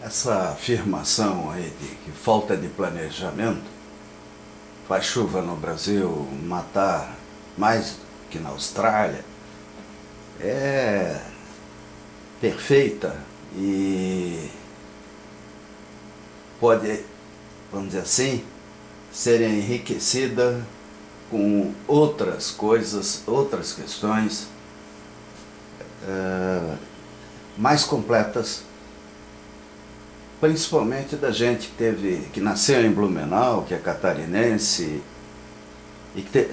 Essa afirmação aí de que falta de planejamento faz chuva no Brasil matar mais que na Austrália é perfeita e pode, vamos dizer assim, ser enriquecida com outras coisas, outras questões mais completas, principalmente da gente que nasceu em Blumenau, que é catarinense, e que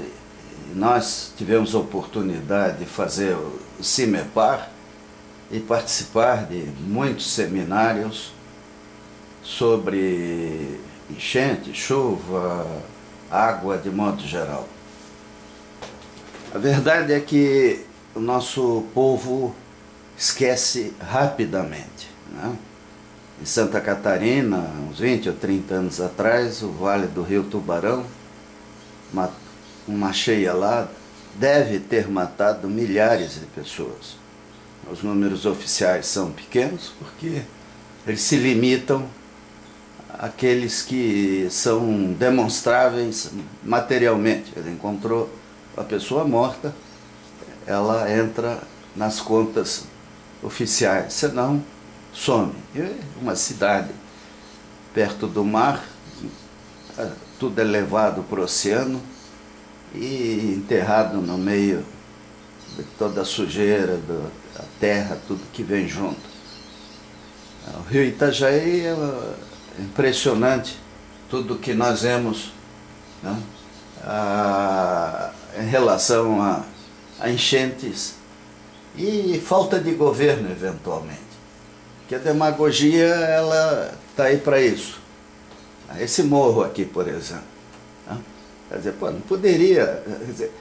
nós tivemos a oportunidade de fazer o CIMEPAR e participar de muitos seminários sobre enchente, chuva, água de modo geral. A verdade é que o nosso povo esquece rapidamente, né? Em Santa Catarina, uns 20 ou 30 anos atrás, o Vale do Rio Tubarão, uma cheia lá, deve ter matado milhares de pessoas. Os números oficiais são pequenos porque eles se limitam àqueles que são demonstráveis materialmente. Ele encontrou a pessoa morta, ela entra nas contas oficiais, senão some. Uma cidade perto do mar, tudo é levado para o oceano e enterrado no meio de toda a sujeira, da terra, tudo que vem junto. O rio Itajaí é impressionante, tudo que nós vemos, né, em relação a enchentes e falta de governo, eventualmente. Que a demagogia, ela está aí para isso. Esse morro aqui, por exemplo, né? Quer dizer, pô, não poderia, quer dizer,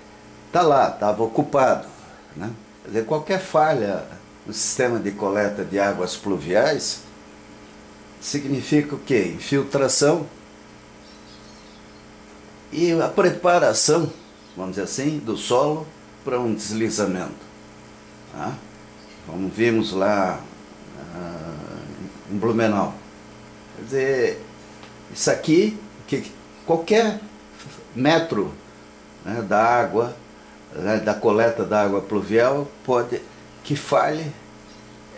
tá lá, estava ocupado, né? Quer dizer, qualquer falha no sistema de coleta de águas pluviais significa o quê? Infiltração e a preparação, vamos dizer assim, do solo para um deslizamento, tá? Como vimos lá em Blumenau. Quer dizer, isso aqui, que qualquer metro, né, da água, né, da coleta da água pluvial, que falhe,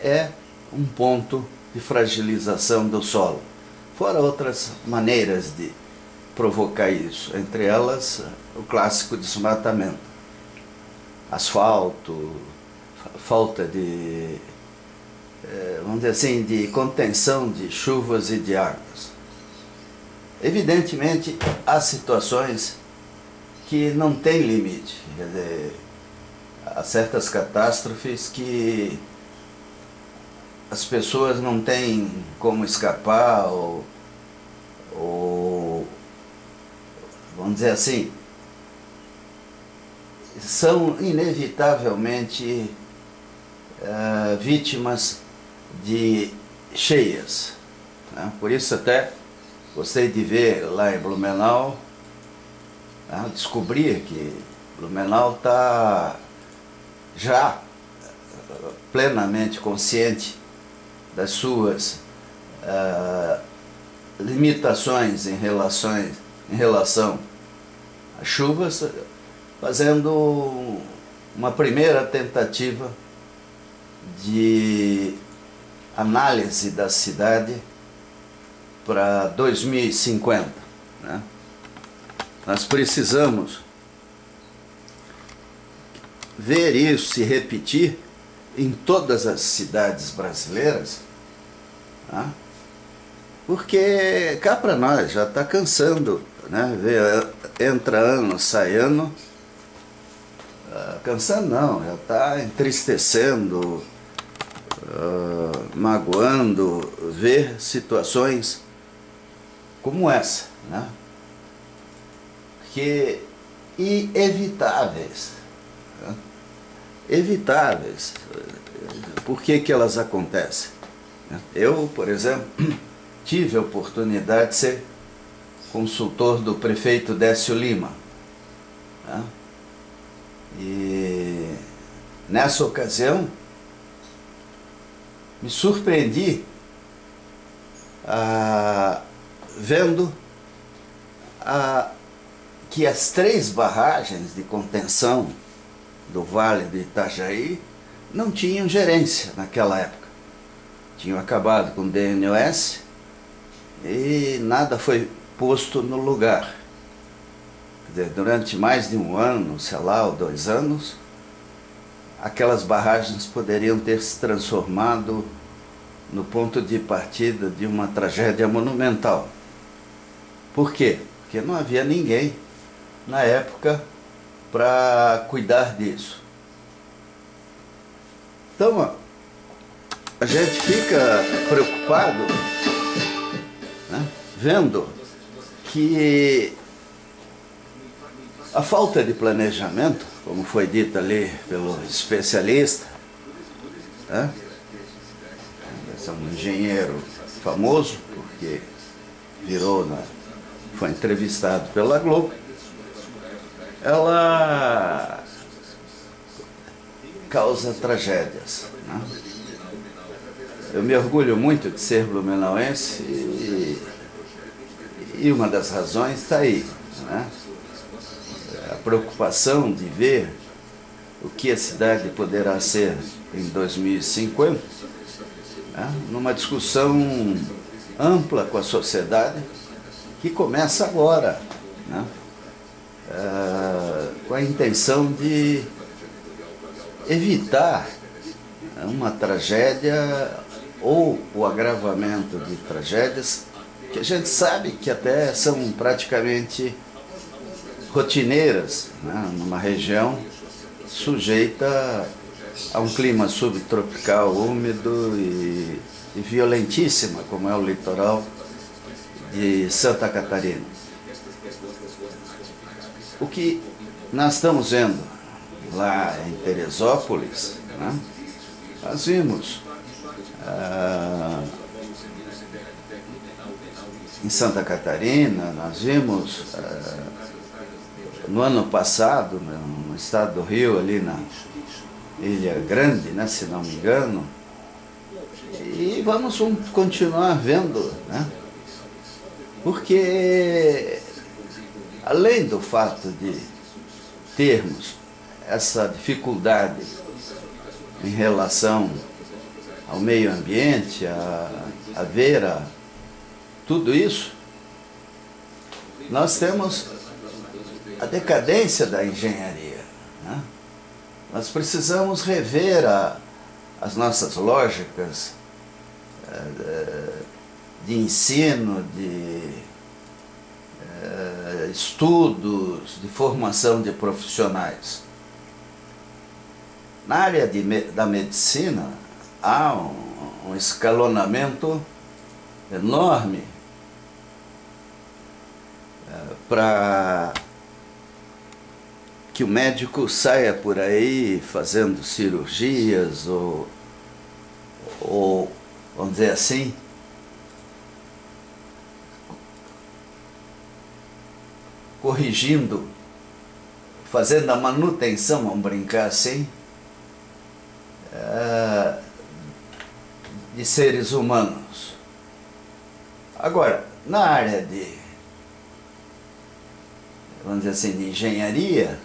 é um ponto de fragilização do solo. Fora outras maneiras de provocar isso, entre elas o clássico desmatamento, asfalto, falta de, vamos dizer assim, de contenção de chuvas e de águas. Evidentemente, há situações que não têm limite. Quer dizer, há certas catástrofes que as pessoas não têm como escapar ou vamos dizer assim, são inevitavelmente vítimas de cheias, né? Por isso até gostei de ver lá em Blumenau, né, descobrir que Blumenau está já plenamente consciente das suas limitações em relação às chuvas, fazendo uma primeira tentativa de análise da cidade para 2050, né? Nós precisamos ver isso se repetir em todas as cidades brasileiras, né? Porque cá para nós já está cansando, né? Entra ano, sai ano, cansando não, já está entristecendo, magoando, ver situações como essa, né? Que evitáveis, né? Evitáveis. Por que elas acontecem? Eu, por exemplo, tive a oportunidade de ser consultor do prefeito Décio Lima, né? E nessa ocasião me surpreendi vendo que as 3 barragens de contenção do Vale do Itajaí não tinham gerência naquela época. Tinham acabado com o DNOS e nada foi posto no lugar. Quer dizer, durante mais de 1 ano, sei lá, ou 2 anos, aquelas barragens poderiam ter se transformado no ponto de partida de uma tragédia monumental. Por quê? Porque não havia ninguém na época para cuidar disso. Então, a gente fica preocupado, né, vendo que a falta de planejamento, como foi dito ali pelo especialista, né, é um engenheiro famoso, porque foi entrevistado pela Globo, ela causa tragédias, né? Eu me orgulho muito de ser blumenauense e uma das razões está aí, né? A preocupação de ver o que a cidade poderá ser em 2050, né? Numa discussão ampla com a sociedade que começa agora, né? Com a intenção de evitar uma tragédia ou o agravamento de tragédias que a gente sabe que até são praticamente rotineiras, né, numa região sujeita a um clima subtropical úmido e violentíssima, como é o litoral de Santa Catarina. O que nós estamos vendo lá em Teresópolis, né, nós vimos em Santa Catarina, nós vimos no ano passado, no estado do Rio, ali na Ilha Grande, né, se não me engano, e vamos continuar vendo, né, porque além do fato de termos essa dificuldade em relação ao meio ambiente, a ver tudo isso, nós temos a decadência da engenharia, né? Nós precisamos rever as nossas lógicas de ensino, de estudos, de formação de profissionais. Na área da medicina, há um escalonamento enorme para que o médico saia por aí fazendo cirurgias ou vamos dizer assim, corrigindo, fazendo a manutenção, vamos brincar assim, de seres humanos. Agora, na área vamos dizer assim, de engenharia,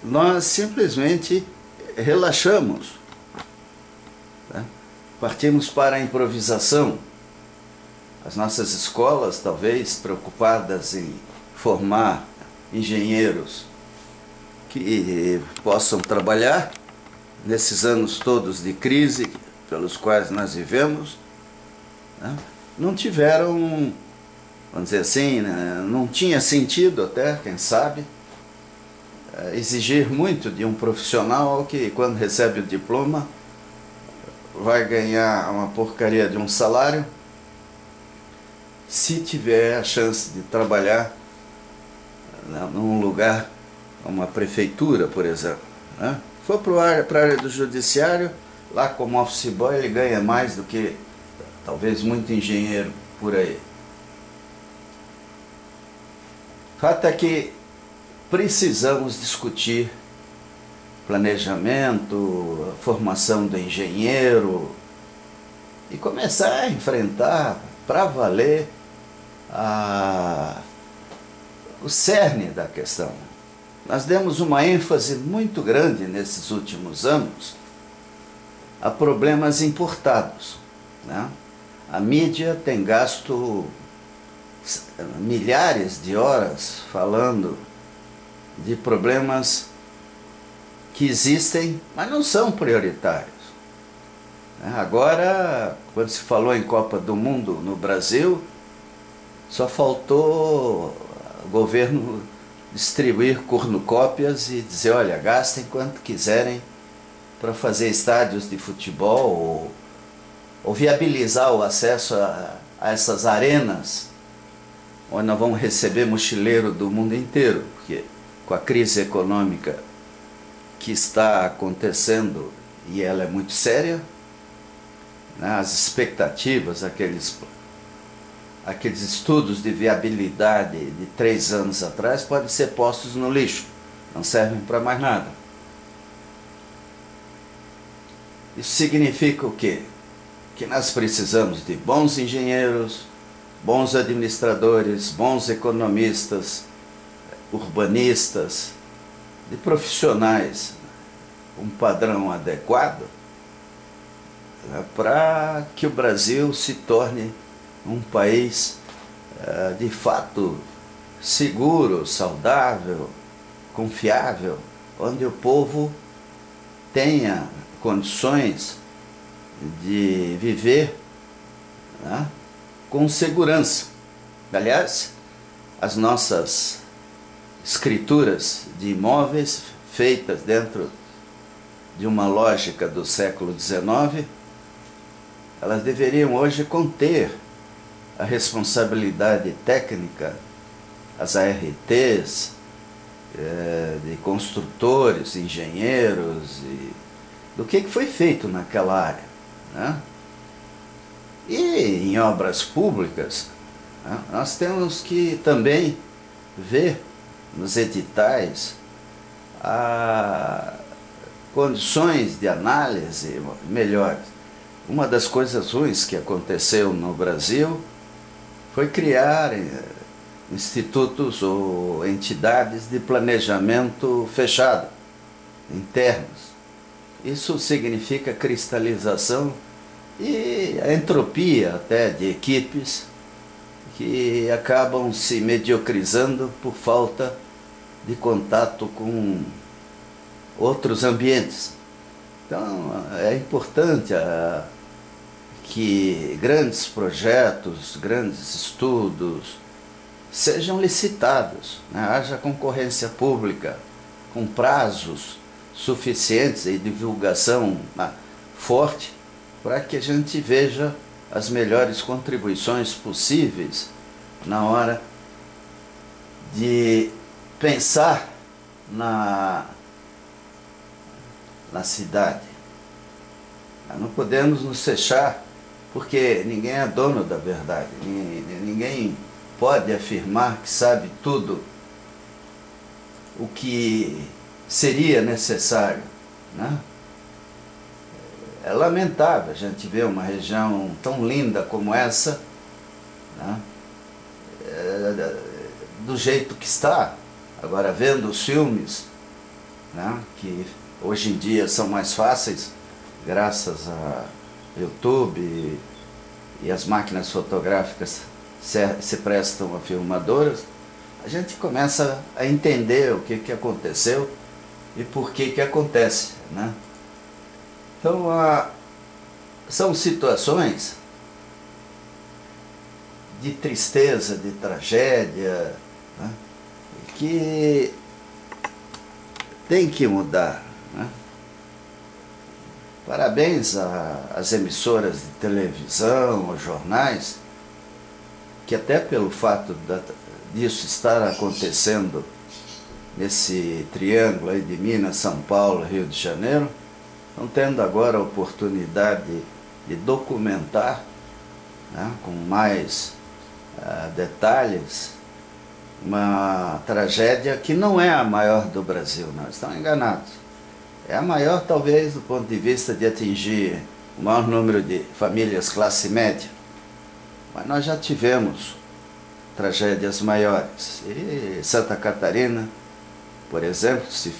nós simplesmente relaxamos, né? Partimos para a improvisação. As nossas escolas, talvez preocupadas em formar engenheiros que possam trabalhar nesses anos todos de crise pelos quais nós vivemos, né, não tiveram, vamos dizer assim, né, não tinha sentido até, quem sabe, exigir muito de um profissional que, quando recebe o diploma, vai ganhar uma porcaria de um salário, se tiver a chance de trabalhar, né, num lugar, uma prefeitura, por exemplo, né? For para a área do judiciário, lá como office boy ele ganha mais do que talvez muito engenheiro por aí. O fato é que precisamos discutir planejamento, formação do engenheiro, e começar a enfrentar para valer o cerne da questão. Nós demos uma ênfase muito grande nesses últimos anos a problemas importados, né? A mídia tem gasto milhares de horas falando de problemas que existem, mas não são prioritários. Agora, quando se falou em Copa do Mundo no Brasil, só faltou o governo distribuir cornucópias e dizer, olha, gastem quanto quiserem para fazer estádios de futebol ou viabilizar o acesso a essas arenas, onde nós vamos receber mochileiro do mundo inteiro, porque com a crise econômica que está acontecendo, e ela é muito séria, né, as expectativas, aqueles estudos de viabilidade de 3 anos atrás podem ser postos no lixo, não servem para mais nada. Isso significa o quê? Que nós precisamos de bons engenheiros, bons administradores, bons economistas, urbanistas, de profissionais, um padrão adequado, né, para que o Brasil se torne um país de fato seguro, saudável, confiável, onde o povo tenha condições de viver, né, com segurança. Aliás, as nossas escrituras de imóveis feitas dentro de uma lógica do século XIX, elas deveriam hoje conter a responsabilidade técnica, as ARTs, de construtores, engenheiros, e do que foi feito naquela área, né? E em obras públicas, né, nós temos que também ver nos editais condições de análise melhores. Uma das coisas ruins que aconteceu no Brasil foi criar institutos ou entidades de planejamento fechado, internos. Isso significa cristalização e a entropia até de equipes que acabam se mediocrizando por falta de contato com outros ambientes. Então é importante que grandes projetos, grandes estudos sejam licitados, né? Haja concorrência pública com prazos suficientes e divulgação forte para que a gente veja as melhores contribuições possíveis na hora de pensar na cidade. Não podemos nos fechar, porque ninguém é dono da verdade, ninguém pode afirmar que sabe tudo o que seria necessário, né? É lamentável a gente ver uma região tão linda como essa, né, do jeito que está. Agora, vendo os filmes, né, que hoje em dia são mais fáceis, graças a YouTube e as máquinas fotográficas se prestam a filmadoras, a gente começa a entender o que aconteceu e por que acontece, né? Então, são situações de tristeza, de tragédia, né, que tem que mudar, né? Parabéns às emissoras de televisão, aos jornais, que até pelo fato disso estar acontecendo nesse triângulo aí de Minas, São Paulo, Rio de Janeiro, estão tendo agora a oportunidade de documentar, né, com mais detalhes, uma tragédia que não é a maior do Brasil, não, estão enganados. É a maior, talvez, do ponto de vista de atingir o maior número de famílias classe média, mas nós já tivemos tragédias maiores. E Santa Catarina, por exemplo, se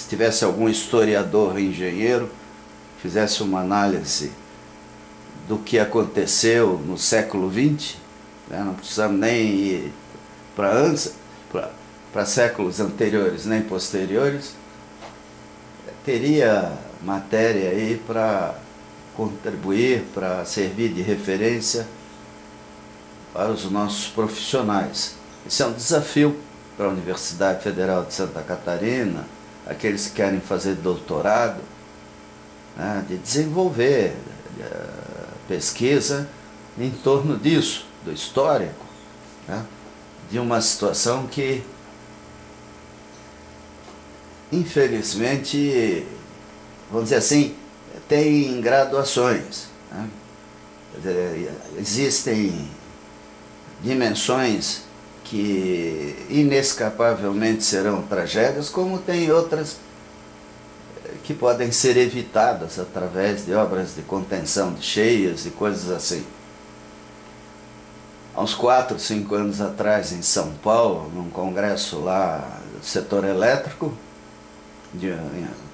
tivesse algum historiador, engenheiro, fizesse uma análise do que aconteceu no século XX, né? Não precisamos nem ir para séculos anteriores nem posteriores, teria matéria aí para contribuir, para servir de referência para os nossos profissionais. Esse é um desafio para a Universidade Federal de Santa Catarina, aqueles que querem fazer doutorado, né, de desenvolver pesquisa em torno disso, do histórico, né, de uma situação que, infelizmente, vamos dizer assim, tem graduações, né? Quer dizer, existem dimensões que inescapavelmente serão tragédias, como tem outras que podem ser evitadas através de obras de contenção de cheias e coisas assim. Há uns 4, 5 anos atrás, em São Paulo, num congresso lá do setor elétrico,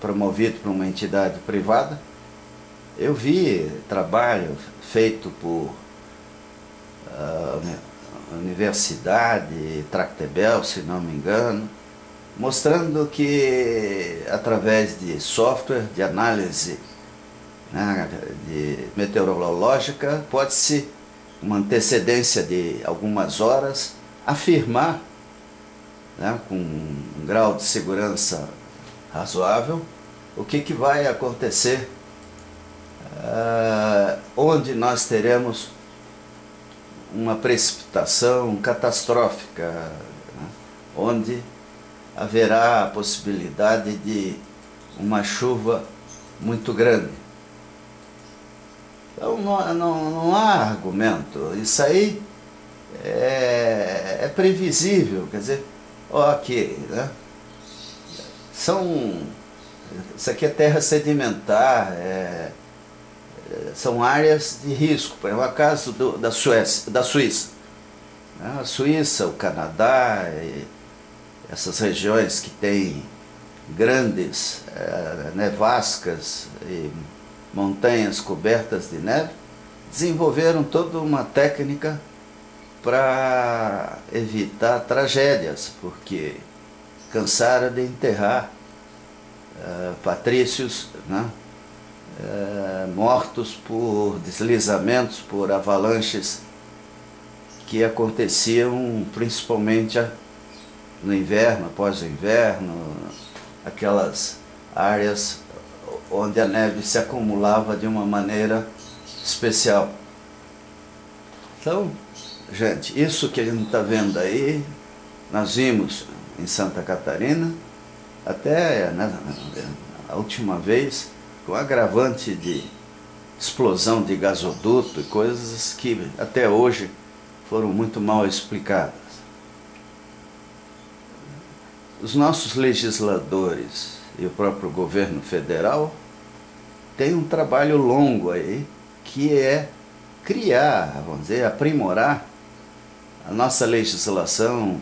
promovido por uma entidade privada, eu vi trabalho feito por Universidade Tractebel, se não me engano, mostrando que através de software de análise, né, de meteorológica, pode-se, uma antecedência de algumas horas, afirmar, né, com um grau de segurança razoável, o que vai acontecer, onde nós teremos uma precipitação catastrófica, né, onde haverá a possibilidade de uma chuva muito grande. Então não há argumento, isso aí é previsível, quer dizer, ok, né? Isso aqui é terra sedimentar, são áreas de risco. Por exemplo, o caso da Suíça, né? A Suíça, o Canadá, essas regiões que têm grandes nevascas e montanhas cobertas de neve, desenvolveram toda uma técnica para evitar tragédias, porque cansaram de enterrar patrícios, né, mortos por deslizamentos, por avalanches que aconteciam principalmente no inverno, após o inverno, aquelas áreas onde a neve se acumulava de uma maneira especial. Então, gente, isso que a gente está vendo aí, nós vimos em Santa Catarina, até a última vez, com agravante de explosão de gasoduto e coisas que até hoje foram muito mal explicadas. Os nossos legisladores e o próprio governo federal têm um trabalho longo aí, que é criar, vamos dizer, aprimorar a nossa legislação,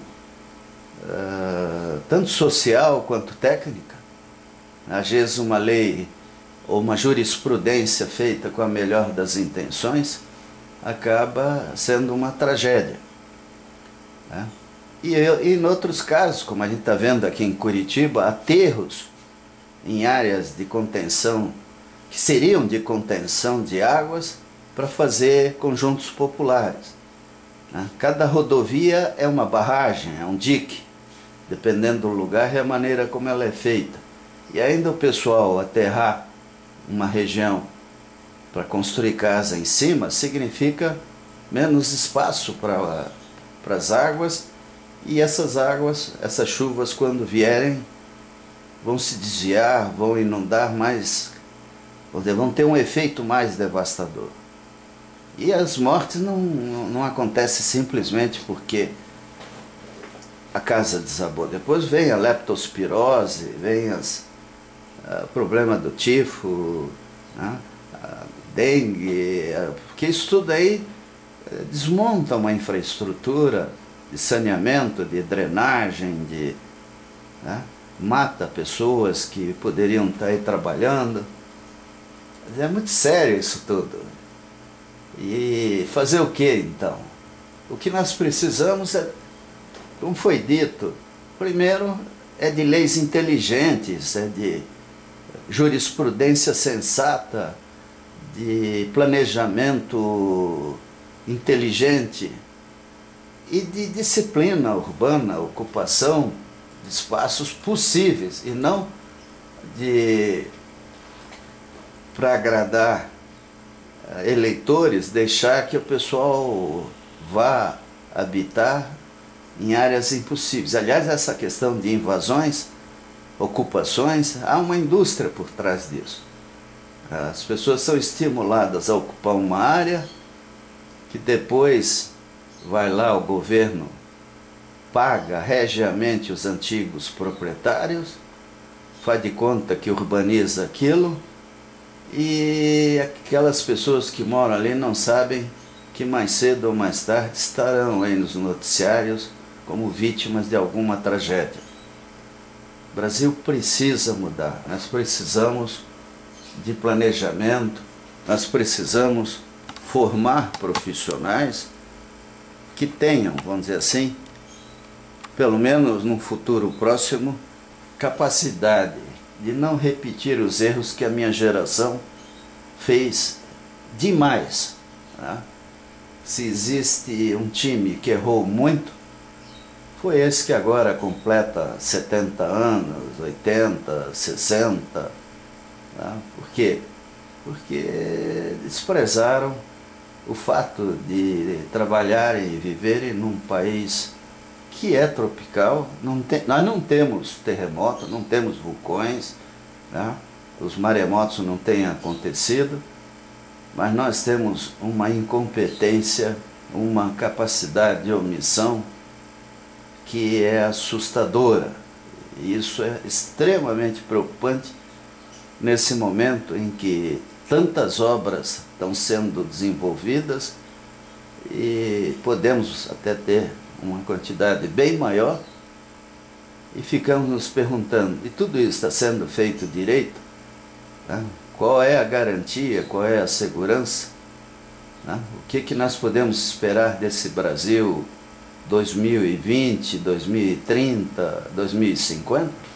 tanto social quanto técnica. Às vezes uma lei ou uma jurisprudência feita com a melhor das intenções acaba sendo uma tragédia, né? E em outros casos, como a gente está vendo aqui em Curitiba, aterros em áreas de contenção, que seriam de contenção de águas, para fazer conjuntos populares, né? Cada rodovia é uma barragem, é um dique, dependendo do lugar e a maneira como ela é feita. E ainda o pessoal aterrar uma região para construir casa em cima, significa menos espaço para as águas, e essas águas, essas chuvas, quando vierem, vão se desviar, vão inundar mais, vão ter um efeito mais devastador. E as mortes não acontecem simplesmente porque a casa desabou. Depois vem a leptospirose, vem o problema do tifo, né? dengue, porque isso tudo aí desmonta uma infraestrutura de saneamento, de drenagem, né? Mata pessoas que poderiam estar aí trabalhando. É muito sério isso tudo. E fazer o que então? O que nós precisamos é, como foi dito, primeiro é de leis inteligentes, é de jurisprudência sensata, de planejamento inteligente e de disciplina urbana, ocupação de espaços possíveis e não de, para agradar eleitores, deixar que o pessoal vá habitar em áreas impossíveis. Aliás, essa questão de invasões, ocupações, há uma indústria por trás disso. As pessoas são estimuladas a ocupar uma área que depois vai lá o governo, paga regiamente os antigos proprietários, faz de conta que urbaniza aquilo, e aquelas pessoas que moram ali não sabem que mais cedo ou mais tarde estarão aí nos noticiários como vítimas de alguma tragédia. O Brasil precisa mudar, nós precisamos de planejamento, nós precisamos formar profissionais que tenham, vamos dizer assim, pelo menos no futuro próximo, capacidade de não repetir os erros que a minha geração fez demais. Tá? Se existe um time que errou muito, foi esse que agora completa 70 anos, 80, 60. Tá? Por quê? Porque desprezaram o fato de trabalharem e viverem num país que é tropical. Nós não temos terremoto, não temos vulcões, né? Os maremotos não têm acontecido, mas nós temos uma incompetência, uma capacidade de omissão que é assustadora. E isso é extremamente preocupante nesse momento em que tantas obras estão sendo desenvolvidas e podemos até ter uma quantidade bem maior e ficamos nos perguntando, e tudo isso está sendo feito direito? Né? Qual é a garantia, qual é a segurança? Né? O que nós podemos esperar desse Brasil 2020, 2030, 2050?